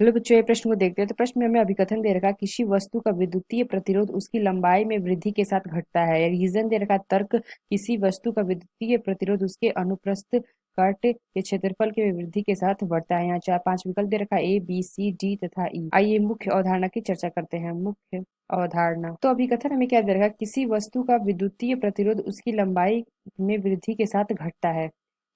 चलो बच्चों, ये प्रश्न को देखते हैं। तो प्रश्न में हमें अभिकथन दे रखा है, किसी वस्तु का विद्युतीय प्रतिरोध उसकी लंबाई में वृद्धि के साथ घटता है। रीजन दे रखा है, तर्क, किसी वस्तु का विद्युतीय प्रतिरोध उसके अनुप्रस्थ काट के क्षेत्रफल के वृद्धि के साथ बढ़ता है। यहाँ 4-5 विकल्प दे रखा है, ए, बी, सी, डी तथा ई। आइए मुख्य अवधारणा की चर्चा करते हैं। मुख्य अवधारणा। तो अभिकथन हमें क्या दे रखा है, किसी वस्तु का विद्युतीय प्रतिरोध उसकी लंबाई में वृद्धि के साथ घटता है।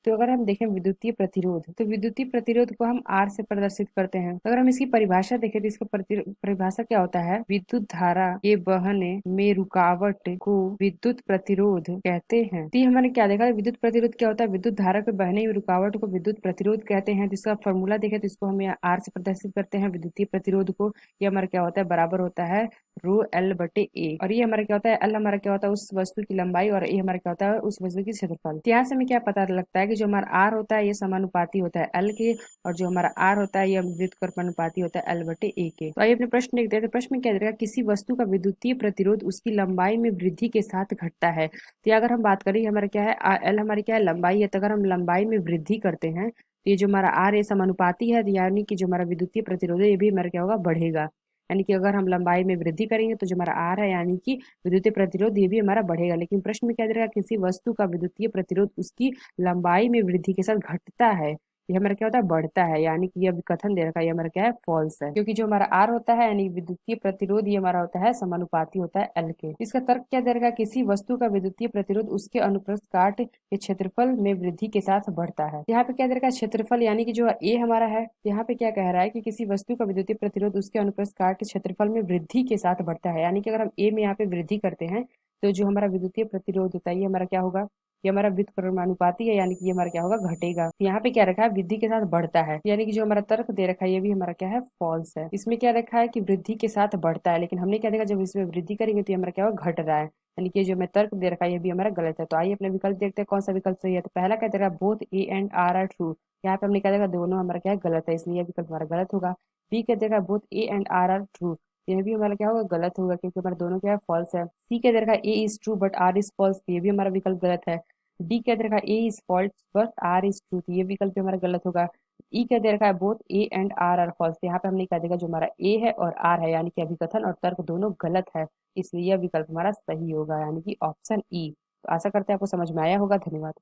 तो अगर हम देखें विद्युतीय प्रतिरोध, तो विद्युतीय प्रतिरोध को हम आर से प्रदर्शित करते हैं। तो अगर हम इसकी परिभाषा देखें तो इसका परिभाषा क्या होता है, विद्युत धारा के बहने में रुकावट को विद्युत प्रतिरोध कहते हैं। तो ये हमारे क्या देखा, विद्युत प्रतिरोध क्या होता है, विद्युत धारा के बहने में रुकावट को विद्युत प्रतिरोध कहते हैं। तो इसका फॉर्मूला देखें तो इसको हम आर से प्रदर्शित करते हैं विद्युतीय प्रतिरोध को। ये हमारा क्या होता है, बराबर होता है रो एल बटे ए। और ये हमारा क्या होता है, एल हमारा क्या होता है उस वस्तु की लंबाई, और ए हमारा क्या होता है उस वस्तु की क्षेत्रफल। तो यहाँ से हमें क्या पता लगता है कि जो हमारा आर होता है ये समानुपाती होता है एल के, और जो हमारा आर होता है ये व्युत्क्रमानुपाती होता है एल बटे ए के। तो आइए अपने प्रश्न देखते हैं। तो प्रश्न में क्या देगा, किसी वस्तु का विद्युतीय प्रतिरोध उसकी लंबाई में वृद्धि के साथ घटता है। तो अगर हम बात करें हमारा क्या है, एल हमारी क्या है लंबाई है, तो अगर हम लंबाई में वृद्धि करते हैं तो ये जो हमारा आर ये समानुपाती है, यानी कि जो हमारा विद्युतीय प्रतिरोध है ये भी हमारा क्या होगा, बढ़ेगा। यानी कि अगर हम लंबाई में वृद्धि करेंगे तो जो हमारा आर है यानी कि विद्युतीय प्रतिरोध ये भी हमारा बढ़ेगा। लेकिन प्रश्न में क्या दे रहा है, किसी वस्तु का विद्युतीय प्रतिरोध उसकी लंबाई में वृद्धि के साथ घटता है। ये हमारा क्या होता है, बढ़ता है। यानी कि ये कथन दे रखा है, ये हमारा क्या है, फॉल्स है। क्योंकि जो हमारा आर होता है यानी विद्युतीय प्रतिरोध ये हमारा होता है समानुपाती होता है एल के। इसका तर्क क्या दे रखा है, किसी वस्तु का विद्युतीय प्रतिरोध उसके अनुप्रस्थ काट के क्षेत्रफल में वृद्धि के साथ बढ़ता है। यहाँ पे क्या दे रखा है, क्षेत्रफल, यानी कि जो ए हमारा है, यहाँ पे क्या कह रहा है कि किसी वस्तु का विद्युतीय प्रतिरोध उसके अनुप्रस्थ काट के क्षेत्रफल में वृद्धि के साथ बढ़ता है। यानी कि अगर हम ए में यहाँ पे वृद्धि करते हैं तो जो हमारा विद्युतीय प्रतिरोध होता है ये हमारा क्या होगा, ये हमारा व्युत्क्रमानुपाती है, यानी कि ये हमारा क्या होगा, घटेगा। तो यहाँ पे क्या रखा है, वृद्धि के साथ बढ़ता है, यानी कि जो हमारा तर्क दे रखा है ये भी हमारा क्या है, फॉल्स है। इसमें क्या रखा है कि वृद्धि के साथ बढ़ता है, लेकिन हमने क्या देखा, जब इसमें वृद्धि करेंगे तो ये हमारा क्या होगा, घट रहा है। यानी कि जो हमें तर्क दे रखा है ये भी हमारा गलत है। तो आइए अपने विकल्प देखते हैं कौन सा विकल्प सही है। तो पहला क्या दे रहा है, both A and R are true. यहाँ पे हमने क्या देखा, दोनों हमारा क्या है, गलत है, इसलिए यह विकल्प हमारा गलत होगा। बी क्या दे रखा है, both A and R are true. यह भी हमारा क्या होगा, गलत होगा, क्योंकि हमारे दोनों क्या है, फॉल्स है। सी क्या दे रखा है, A is true but R is false. ये भी हमारा विकल्प गलत है। डी क्या दे रखा है, A is false but R is true. ये विकल्प भी हमारा गलत होगा। ई क्या दे रखा है, both A and R are false. यहाँ पे हमने क्या देखा, जो हमारा ए है और आर है यानी कि अभिकथन और तर्क दोनों गलत है, इसलिए यह विकल्प हमारा सही होगा, यानी कि ऑप्शन ई। तो आशा करते हैं आपको समझ में आया होगा। धन्यवाद।